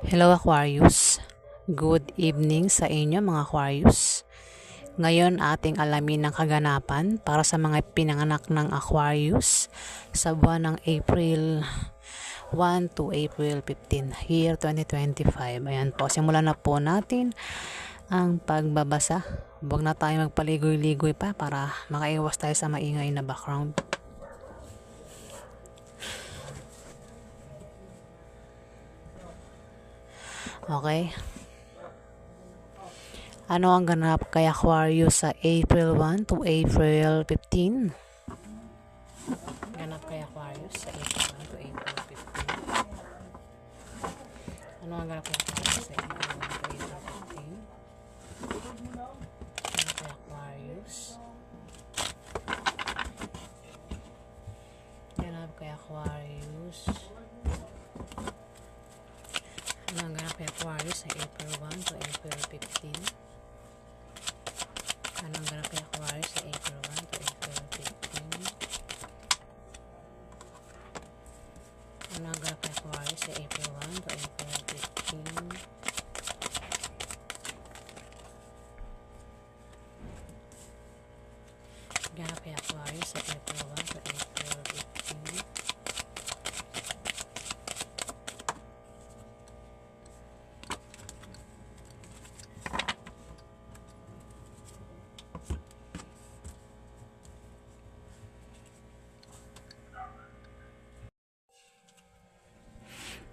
Hello Aquarius, good evening sa inyo mga Aquarius. Ngayon ating alamin ng kaganapan para sa mga pinanganak ng Aquarius sa buwan ng April 1 to April 15, year 2025. Ayan po, simulan na po natin ang pagbabasa. Huwag na tayo magpaligoy-ligoy pa para makaiwas tayo sa maingay na background. Okay. Ano ang ganap kay Aquarius sa April 1 to April 15? Ganap kay Aquarius sa April 1 to April 15. Ano ang ganap kay Aquarius sa April 1 to April 15? Ganap kay Aquarius. Ganap kay Aquarius. Ano ang ganap kay Aquarius sa April 1 to April 15? Ano ang ganap kay Aquarius sa April 1 to April 15? Ano ang ganap kay Aquarius sa April 1 to April 15? Ganap kay Aquarius sa April 1 to April 15?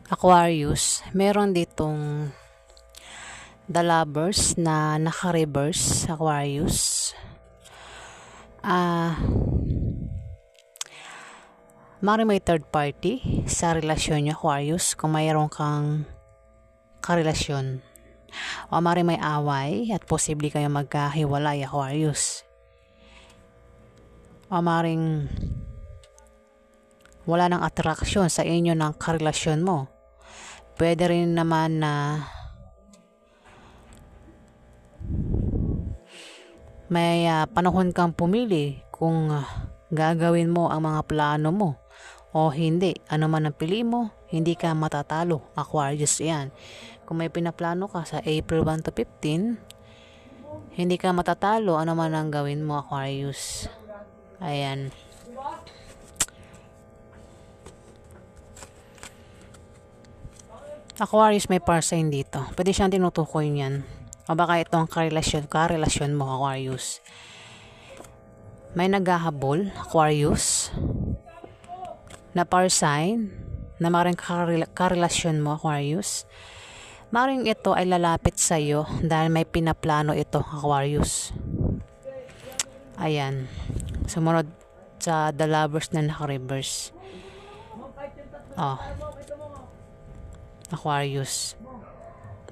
Aquarius, meron ditong The Lovers na naka-reverse Aquarius. Mari may third party sa relasyon nyo Aquarius kung mayroon kang karelasyon. O mari may away at posible kayo magkahiwalay Aquarius. O maring wala ng attraction sa inyo ng karelasyon mo. Pwede rin naman na may panahon kang pumili kung gagawin mo ang mga plano mo o hindi. Ano man ang pili mo, hindi ka matatalo. Aquarius yan. Kung may pinaplano ka sa April 1 to 15, hindi ka matatalo. Ano man ang gawin mo Aquarius. Ayan. Aquarius, may par sign dito. Pwede siyang tinutukoy niyan. O baka ito ang karelasyon mo Aquarius. May naghahabol Aquarius na par sign na maring karelasyon mo Aquarius. Maring ito ay lalapit sa iyo dahil may pinaplano ito Aquarius. Ayan. Sumunod sa The Lovers na naka-reverse. Aquarius.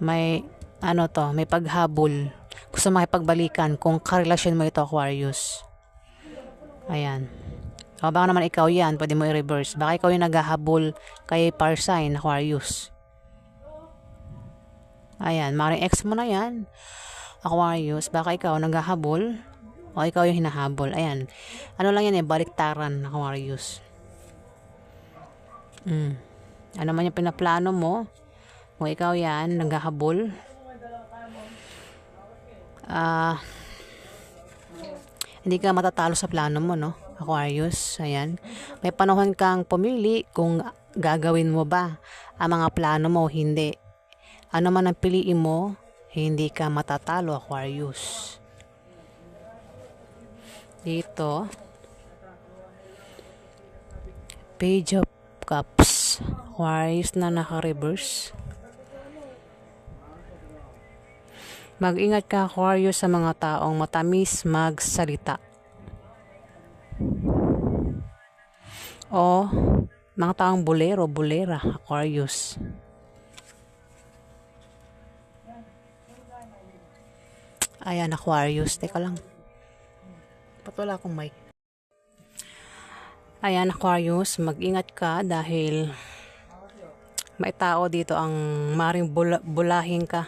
May may paghabol. Gusto makipagbalikan kung karelasyon mo ito Aquarius. Ayan. O baka naman ikaw yan, pwede mo i-reverse. Baka ikaw yung naghahabol kay par sign Aquarius. Ayan, maring ex mo na yan Aquarius. Baka ikaw naghahabol o ikaw yung hinahabol. Ayan. Ano lang yan baliktaran Aquarius. Ano man yung pinaplano mo, kung ikaw yan, naghahabol, hindi ka matatalo sa plano mo, no? Aquarius, ayan. May panahon kang pumili kung gagawin mo ba ang mga plano mo o hindi. Ano man ang piliin mo, hindi ka matatalo, Aquarius. Dito, Page of Cups. Aquarius na naka-reverse. Mag-ingat ka Aquarius sa mga taong matamis magsalita. O mga taong bolera Aquarius. Ayan Aquarius, teka lang. Ba't wala akong mic? Ayan Aquarius, mag-ingat ka dahil may tao dito ang maring bulahin ka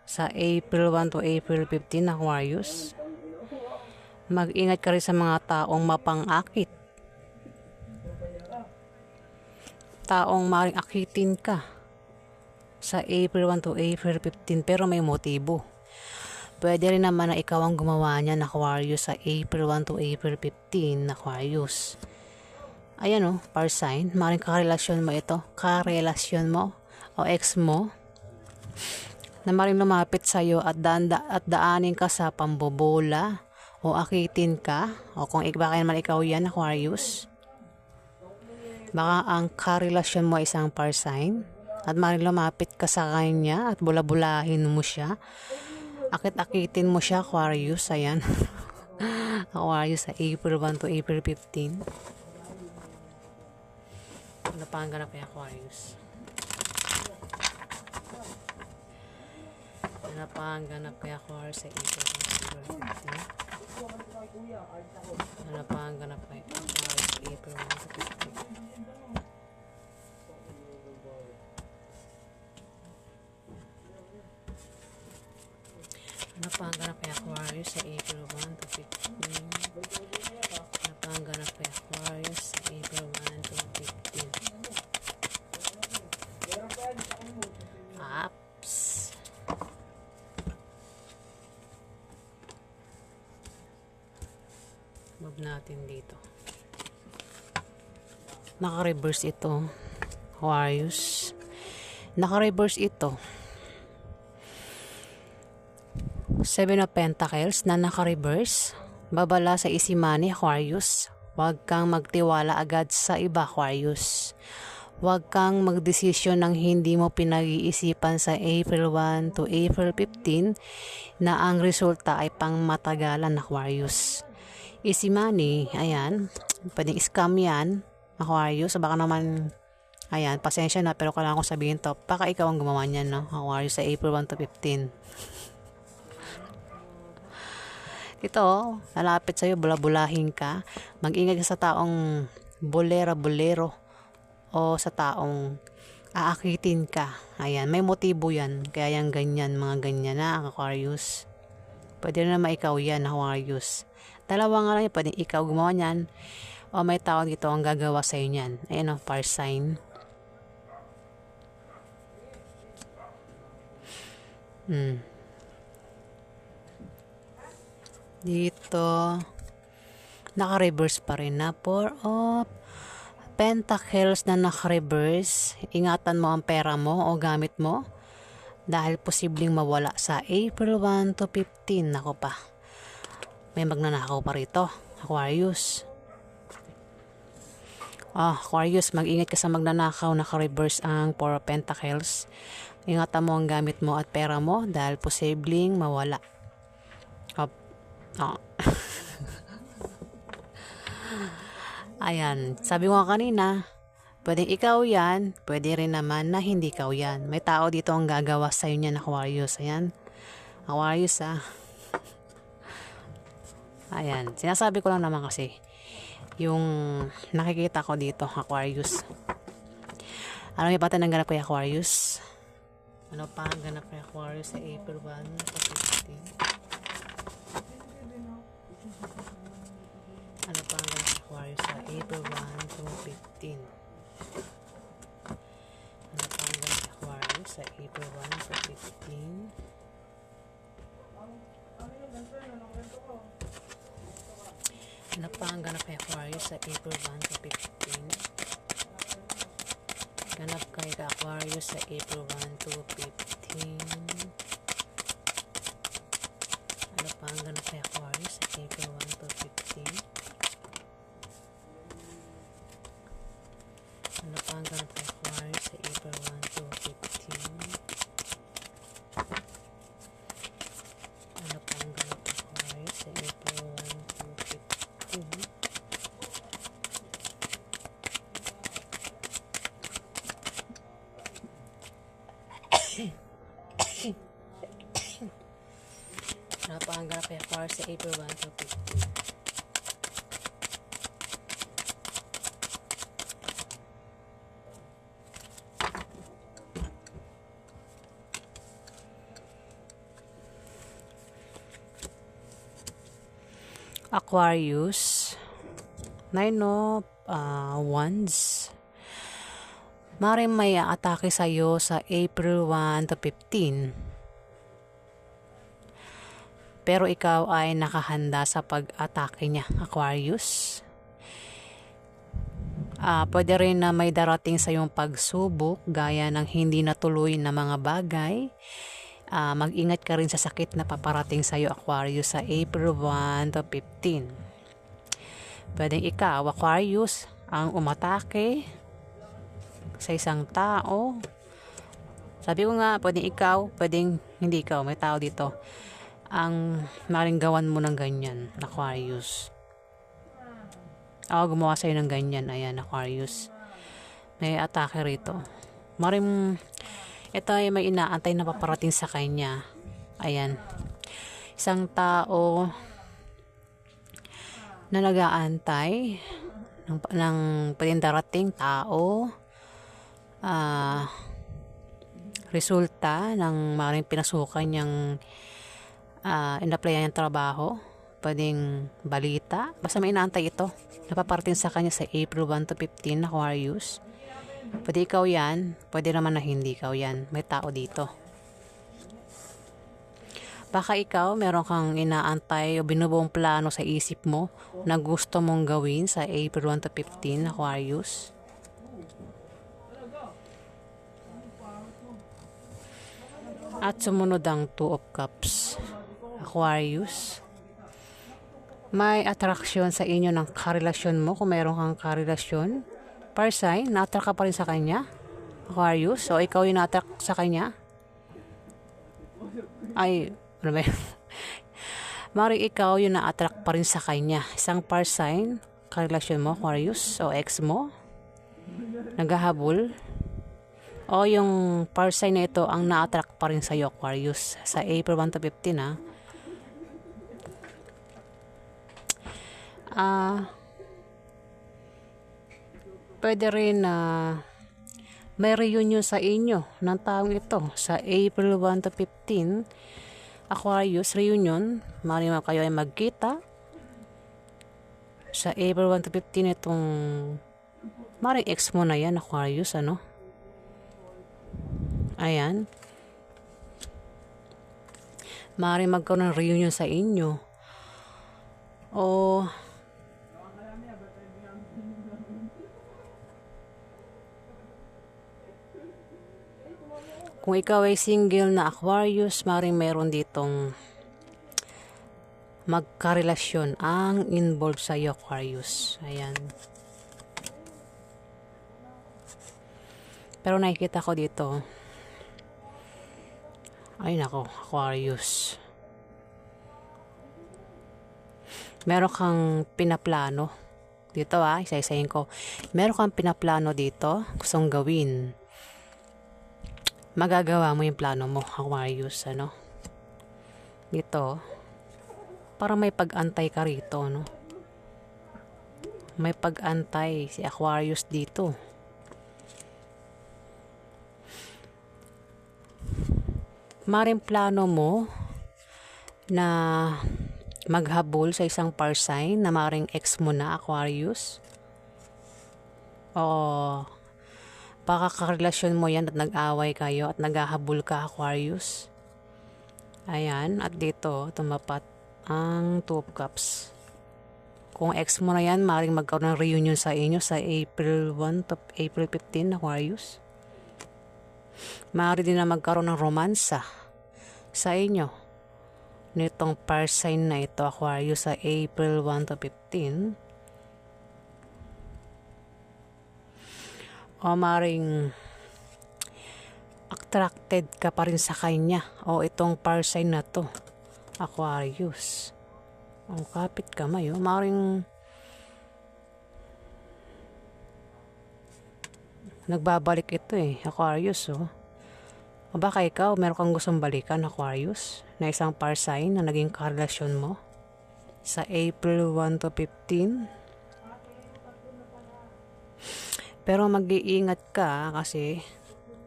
sa April 1 to April 15 Aquarius. Mag-ingat ka rin sa mga taong mapang-akit. Taong maring akitin ka. sa April 1 to April 15 pero may motibo. Pwede rin naman na ikaw ang gumawa niyan, Aquarius, sa April 1 to April 15, Aquarius. Ayan o, par sign. Maring karelasyon mo ito. Karelasyon mo o ex mo na maring lumapit sa'yo at daanin ka sa pambobola o akitin ka. O kung baka naman ikaw yan, Aquarius. Baka ang karelasyon mo isang par sign at maring lumapit ka sa kanya at bulabulahin mo siya. Akit-akitin mo siya, Aquarius. Ayan. Aquarius sa April 1 to April 15. Ano pa ang ganap kay Aquarius? Ano pa ang ganap kay Aquarius sa April 1 to April 15? Ano pa ang ganap kay Aquarius sa April 1 to 15? Ano pa ang ganap kay Aquarius sa April 1 to 15? Ano pa ang ganap kay Aquarius sa April 1 to 15? Apps. Move natin dito. Naka-reverse ito, Aquarius. Naka-reverse ito. 7 of Pentacles na naka-reverse. Babala sa isimani, Aquarius. Huwag kang magtiwala agad sa iba, Aquarius. Huwag kang magdesisyon ng hindi mo pinag-iisipan sa April 1 to April 15 na ang resulta ay pang matagalan, Aquarius. Isimani, ayan. Pwedeng scam yan, Aquarius. Baka naman, ayan, pasensya na pero kailangan ko sabihin to. Baka ikaw ang gumawa niyan, no? Aquarius sa April 1 to 15. Ito, lalapit sa'yo, bulabulahin ka. Mag-ingat ka sa taong bolero o sa taong aakitin ka. Ayan, may motibo yan. Kaya yung ganyan, mga ganyan na, Aquarius. Pwede na ikaw yan, Aquarius. Dalawa nga lang yan, pwede ikaw gumawa niyan o may tao dito ang gagawa sa'yo niyan. Ayan o, par sign. Dito, naka-reverse pa rin na 4 of Pentacles na naka-reverse. Ingatan mo ang pera mo o gamit mo dahil posibleng mawala sa April 1 to 15. Nako pa, may magnanakaw pa rito, Aquarius. Aquarius, mag-ingat ka sa magnanakaw. Naka-reverse ang 4 of Pentacles. Ingatan mo ang gamit mo at pera mo dahil posibleng mawala. Ayan, sabi ko kanina, pwedeng ikaw yan, pwede rin naman na hindi ikaw yan. May tao dito ang gagawa sa'yo niyan, Aquarius. Ayan, Aquarius Ayan, sinasabi ko lang naman kasi yung nakikita ko dito, Aquarius. Ano yung pata ng ganap kay Aquarius? Ano pa ang ganap kay Aquarius sa April 1 to 15? Ano pa ang ganap kay Aquarius sa April 1 to 15? Ano pa ang ganap kay Aquarius sa April 1 to 15? Ano pa ang ganap kay Aquarius sa April 1 to 15? Ganap kay Aquarius sa April 1 to 15. Ano pa ang ganap kay Aquarius sa April 1 to 15? Ano pa ang ganap kay Aquarius sa April 1 to 15? Ano pa ang ganap kay Aquarius sa April 1 to 15? Ano pa ang ganap kay Aquarius sa April 1 to 15? Aquarius, 9 of Wands. Maaaring may atake sa'yo sa April 1 to 15. Pero ikaw ay nakahanda sa pag-atake niya, Aquarius. Pwede rin na may darating sa iyong pagsubok gaya ng hindi natuloy na mga bagay. Mag-ingat ka rin sa sakit na paparating sa iyo, Aquarius, sa April 1 to 15. Pwedeng ikaw, Aquarius, ang umatake sa isang tao. Sabi ko nga, pwedeng ikaw, pwedeng hindi ikaw, may tao dito ang maring gawan mo ng ganyan, Aquarius. Gumawa sa'yo ng ganyan, ayan, Aquarius. May atake rito. Maring ito ay may inaantay na paparating sa kanya. Ayan, isang tao na nag-aantay ng pwedeng darating tao, resulta ng maring pinasukan niyang in-applyan niyang trabaho, pwedeng balita, basta may inaantay ito napaparating sa kanya sa April 1 to 15, Aquarius. Pwede ikaw yan, pwede naman na hindi ikaw yan, may tao dito. Baka ikaw meron kang inaantay o binubuong plano sa isip mo na gusto mong gawin sa April 1 to 15, Aquarius. At sumunod ang 2 of Cups, Aquarius. May attraction sa inyo ng karelasyon mo. Kung meron kang karelasyon, per sign, na-attract ka pa rin sa kanya, Aquarius. So, ikaw yung na-attract sa kanya. Ay, ano ba yun? Maring ikaw yung na-attract pa rin sa kanya. Isang per sign, karelasyon mo, Aquarius, o ex mo, naghahabol. O yung per sign na ito ang na-attract pa rin sa iyo, Aquarius, sa April 1 to 15, ha. Pwede rin na may reunion sa inyo ng taong ito sa April 1 to 15, Aquarius, reunion. Maaaring kayo ay magkita sa April 1 to 15 itong maaaring ex mo na yan, Aquarius, ano. Ayan, maaaring magkaroon ng reunion sa inyo, o kung ikaw ay single na Aquarius, maaaring meron ditong magkarelasyon ang involved sa iyo, Aquarius. Ayan. Pero nakikita ko dito, ay nako, Aquarius, meron kang pinaplano dito, isa-isahin ko. Meron kang pinaplano dito, gustong gawin. Magagawa mo yung plano mo, Aquarius, ano. Dito, para may pag-antay ka rito, no. May pag-antay si Aquarius dito. Maring plano mo na maghabol sa isang par sign na maring ex mo na, Aquarius. O baka karelasyon mo yan at nag-away kayo at naghahabol ka, Aquarius. Ayan, at dito tumapat ang 2 of Cups. Kung ex mo na yan, maring magkaroon ng reunion sa inyo sa April 1 to April 15, Aquarius. Maaari din na magkaroon ng romansa sa inyo nitong par sign na ito, Aquarius, sa April 1 to 15. O maring attracted ka pa rin sa kanya o itong par sign na to, Aquarius. Ang kapit kamay, maring nagbabalik ito, Aquarius, o baka ikaw meron kang gustong balikan, Aquarius, na isang par sign na naging karelasyon mo sa April 1 to 15. Pero mag-iingat ka kasi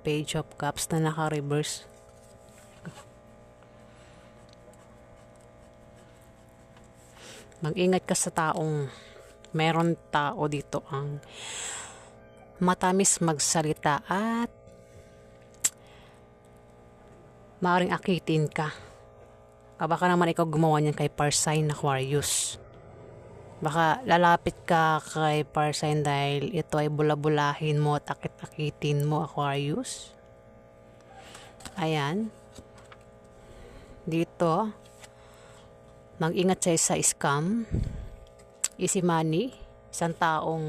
Page of Cups na naka-reverse. Mag-ingat ka sa taong meron tao dito ang matamis magsalita at maaaring akitin ka. Baka naman ikaw gumawa niyan kay Parsign Aquarius. Baka lalapit ka kay Parsign dahil ito ay bulabulahin mo at akit-akitin mo, Aquarius. Ayan. Dito, mag-ingat siya sa scam. Easy money. Isang taong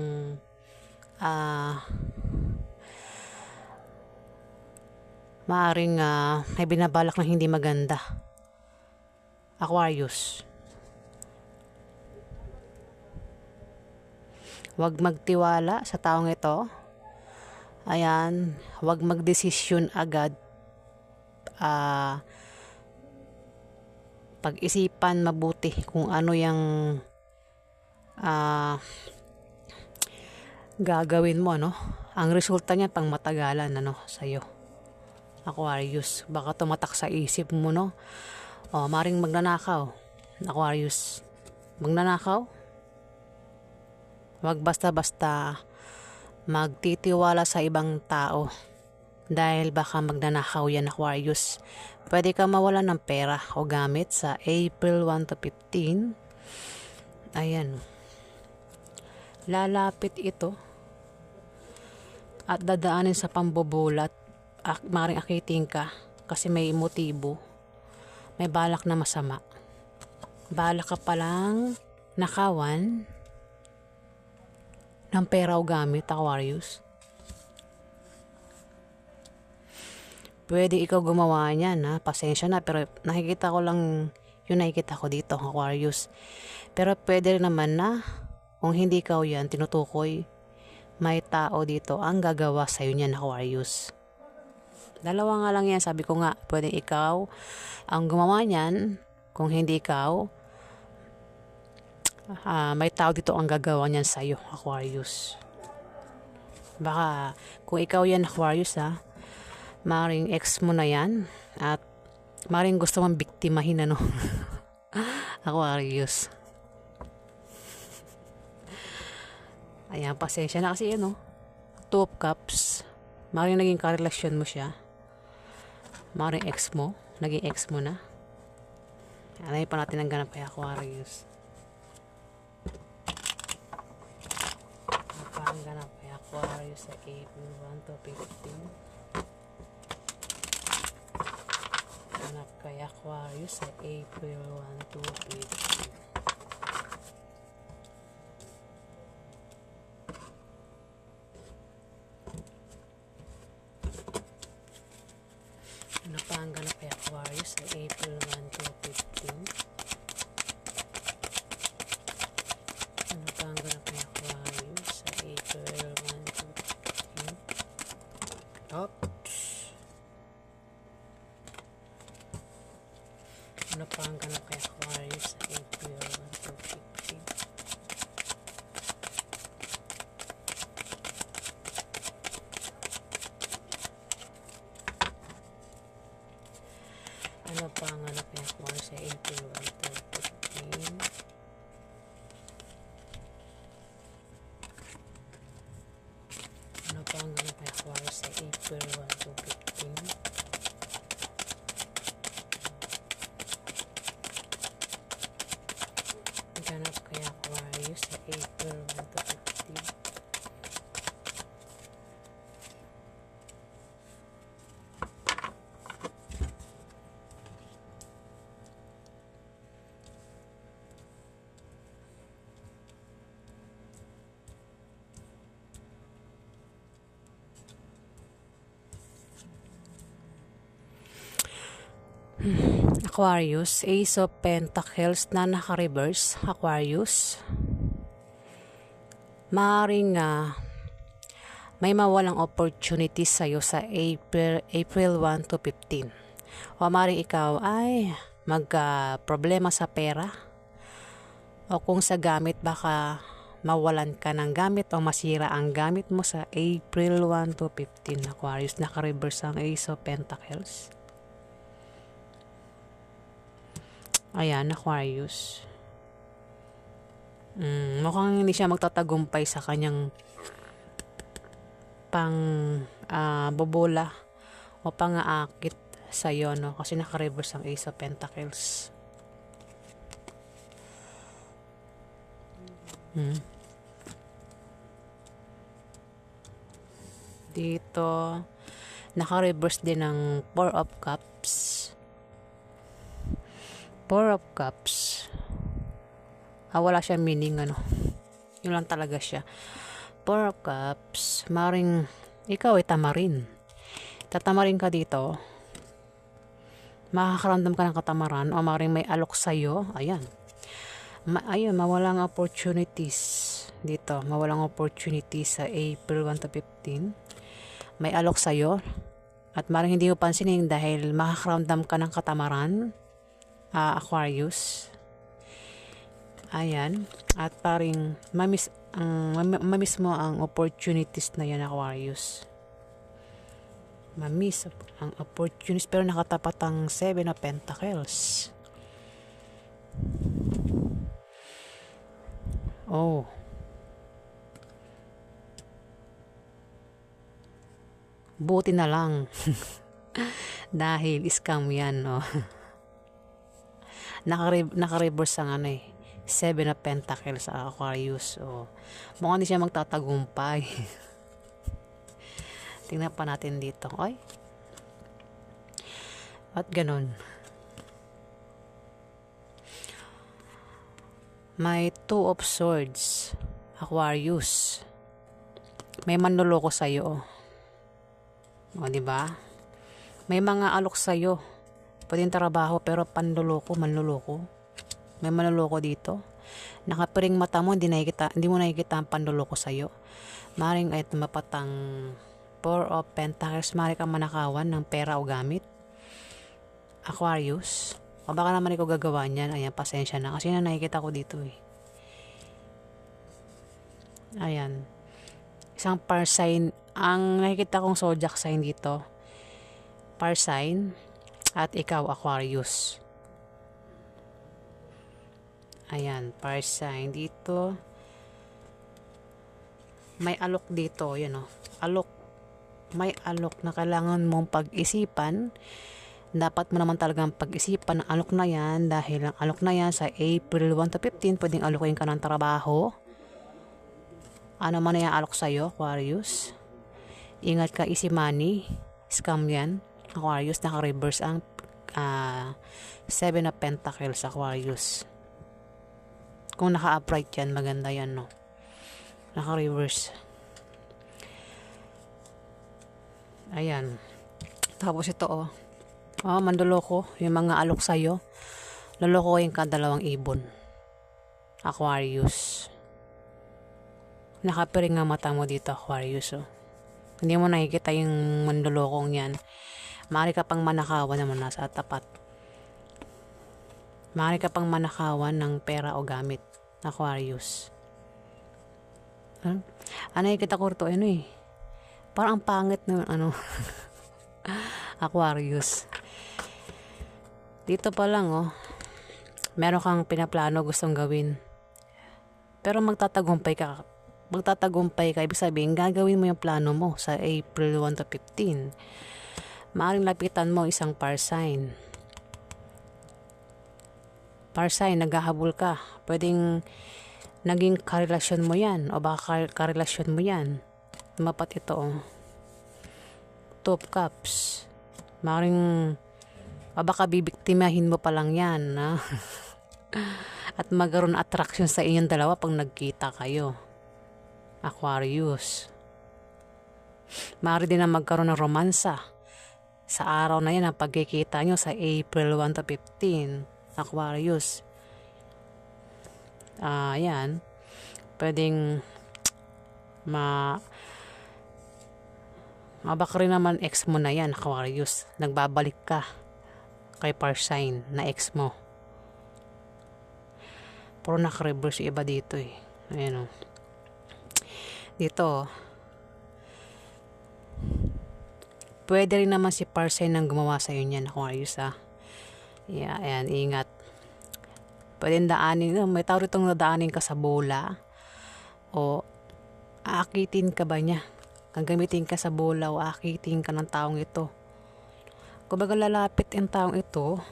maaring may binabalak na hindi maganda. Aquarius. Huwag magtiwala sa taong ito. Ayan, huwag magdesisyon agad. Pag-isipan mabuti kung ano yung gagawin mo, no? Ang resulta niya pang matagalan, sa'yo. Aquarius, baka tumatak sa isip mo, no? Maring magnanakaw. Aquarius, magnanakaw? Wag basta-basta magtitiwala sa ibang tao dahil baka magnanakaw yan, Aquarius. Pwede ka mawalan ng pera o gamit sa April 1 to 15. Ayan. Lalapit ito at dadaanin sa pambubulat. Maring akitin ka kasi may motibo. May balak na masama. Balak ka palang nakawan ng pera o gamit, Aquarius. Pwede ikaw gumawa niyan, ha? Pasensya na, pero nakikita ko lang yung nakikita ko dito, Aquarius. Pero pwede rin naman na kung hindi ikaw yan tinutukoy, may tao dito ang gagawa sa'yo niyan, Aquarius. Dalawa nga lang yan, sabi ko nga, pwede ikaw ang gumawa niyan. Kung hindi ikaw, may tao dito ang gagawa niyan sa'yo, Aquarius. Baka kung ikaw yan, Aquarius, maring ex mo na yan at maring gusto mong biktimahin, Aquarius. Ayan, pasensya na kasi Two of Cups. Maring naging karelasyon mo siya. Maring ex mo. Naging ex mo na. Alayin pa natin ang ganap kay Aquarius. Ang ganap kay Aquarius sa April 1 to 15. Ganap kay Aquarius sa April 1 to 15. Ano pa ang ganap kay Aquarius sa April 1 to 15? Ano pa ang ganap kay Aquarius sa April 1 to 15? Ano pa ang ganap kay Aquarius sa April 1 to 15? Ano pa ang ganap kay Aquarius sa April 1 to 15? Ano pa ang ganap kay Aquarius sa April 1 to 15? Ganap kay Aquarius sa April 1 to 15. Aquarius, Ace of Pentacles na naka-reverse, Aquarius. Maaring may mawalang opportunity sa'yo sa April 1 to 15. O maaring ikaw ay magka-problema sa pera. O kung sa gamit, baka mawalan ka ng gamit o masira ang gamit mo sa April 1 to 15, Aquarius. Naka-reverse ang Ace of Pentacles. Ayan, Aquarius. Mukhang hindi siya magtatagumpay sa kanyang pang bobola o pang-aakit sa'yo, no? Kasi naka-reverse ang Ace of Pentacles. Dito, naka-reverse din ng Four of Cups. Four of Cups. Wala siya meaning, ano. Yun lang talaga siya. Four of Cups. Maring, ikaw ay tamarin. Tatamarin ka dito. Makakaramdam ka ng katamaran o maring may alok sa'yo. Ayan. Ayun, mawalang opportunities dito. Mawalang opportunities sa April 1 to 15. May alok sa'yo. At maring hindi mo pansinin dahil makakaramdam ka ng katamaran. Aquarius. Ayan. At paring mamiss mo ang opportunities na yan, Aquarius. Mamiss ang opportunities pero nakatapat ang 7 of Pentacles. Oh. Buti na lang. Dahil scam yan, no? Naka-reverse ang 7 of Pentacles sa Aquarius. Oh. Mukhang hindi siya magtatagumpay. Tingnan pa natin dito. Ay. At ganun. May 2 of Swords. Aquarius. May manloloko sa'yo. O, diba? May mga alok sa'yo. Pwedeng trabaho pero manloloko. May manloloko dito. Nakapiring mata mo, hindi mo nakikita ang panloloko sa'yo. Maring ay mapatang 4 of Pentacles. Maring kang manakawan ng pera o gamit. Aquarius. O baka naman ikaw gagawa niyan. Ayan, pasensya na. Kasi nakikita ko dito eh. Ayan. Isang par sign. Ang nakikita kong zodiac sign dito. Par sign. At ikaw, Aquarius. Ayan, par sign dito. May alok dito. Yan o. Alok. May alok na kailangan mong pag-isipan. Dapat mo naman talagang pag-isipan ang alok na yan dahil ang alok na yan sa April 1 to 15 pwedeng alokin ka ng trabaho. Ano man na yung alok sa'yo, Aquarius. Ingat ka, easy money. Scam yan. Aquarius, naka-reverse ang 7 of Pentacles, Aquarius. Kung naka-upright yan, maganda yan, no? Naka-reverse. Ayan. Tapos ito, oh. Mandoloko. Yung mga alok sa'yo. Lolokohin ka 2 ibon. Aquarius. Nakapiring nga mata mo dito, Aquarius, oh. Hindi mo nakikita yung mandolokong yan. Maaari ka pang manakawan naman nasa tapat. Maaari ka pang manakawan ng pera o gamit. Aquarius. Nakikita ko rito, parang ang pangit na, Aquarius. Dito pa lang, meron kang pinaplano gustong gawin. Pero magtatagumpay ka. Ibig sabihin, gagawin mo yung plano mo sa April 1 to 15. Maaring lapitan mo isang par sign. Par sign, naghahabol ka. Pwedeng naging karelasyon mo yan o baka karelasyon mo yan. Mapat ito, 2 of Cups. Maaring baka bibiktimahin mo pa lang yan, ha? At magkaroon attraction sa inyong dalawa pag nagkita kayo, Aquarius. Maaari din na magkaroon ng romansa sa araw na yan ang pagkikita nyo sa April 1 to 15, Aquarius. Yan. Pwedeng baka rin naman ex mo na yan, Aquarius. Nagbabalik ka kay par sign na ex mo. Pero naka-reverse yung iba dito eh. Ayan o. Dito, pwede rin naman si par sign nang gumawa sa'yo niyan, Aquarius, ha. Yeah, ayan, ingat. Pwede daanin, may tao ritong nadaanin ka sa bola o aakitin ka ba niya gagamitin ka sa bola o akitin ka ng taong ito. Kumbaga lalapit ang taong ito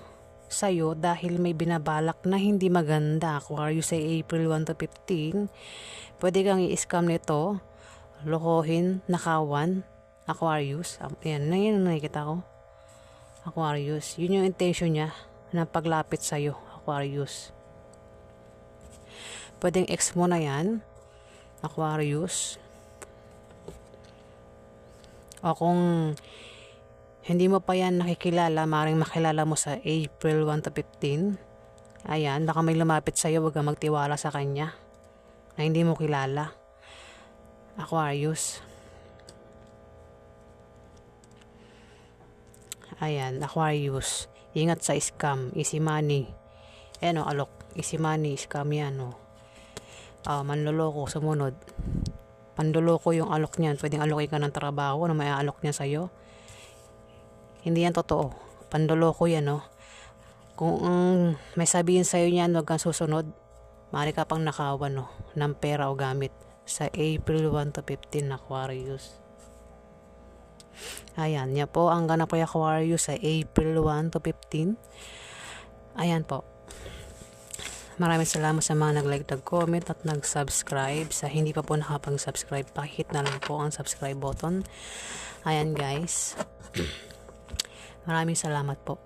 sa'yo dahil may binabalak na hindi maganda. Aquarius ay April 1 to 15. Pwede kang i-scam nito, lokohin, nakawan, Aquarius. Yan ang nakikita ko. Aquarius. Yun yung intention niya na paglapit sa'yo, Aquarius. Pwedeng ex mo na yan, Aquarius. O kung hindi mo pa yan nakikilala, maaaring makilala mo sa April 1 to 15. Ayan, baka may lumapit sa'yo, huwag kang magtiwala sa kanya na hindi mo kilala, Aquarius. Ayan, Aquarius. Ingat sa scam, easy money. Ayan o, alok. Easy money, scam yan o. Manloloko, sumunod. Pandoloko yung alok niyan. Pwedeng alokin ka ng trabaho na may alok niya sa'yo. Hindi yan totoo. Pandoloko yan, no? Kung may sabihin sa'yo niyan, huwag kang susunod. Maaari ka pang nakawan, no? Ng pera o gamit sa April 1 to 15, Aquarius. Ayan, yan po ang ganap kay Aquarius sa April 1 to 15. Ayan po. Maraming salamat sa mga nag-like, nag-comment at nag-subscribe. Sa hindi pa po nakapag-subscribe, pakihit na lang po ang subscribe button. Ayan guys. Maraming salamat po.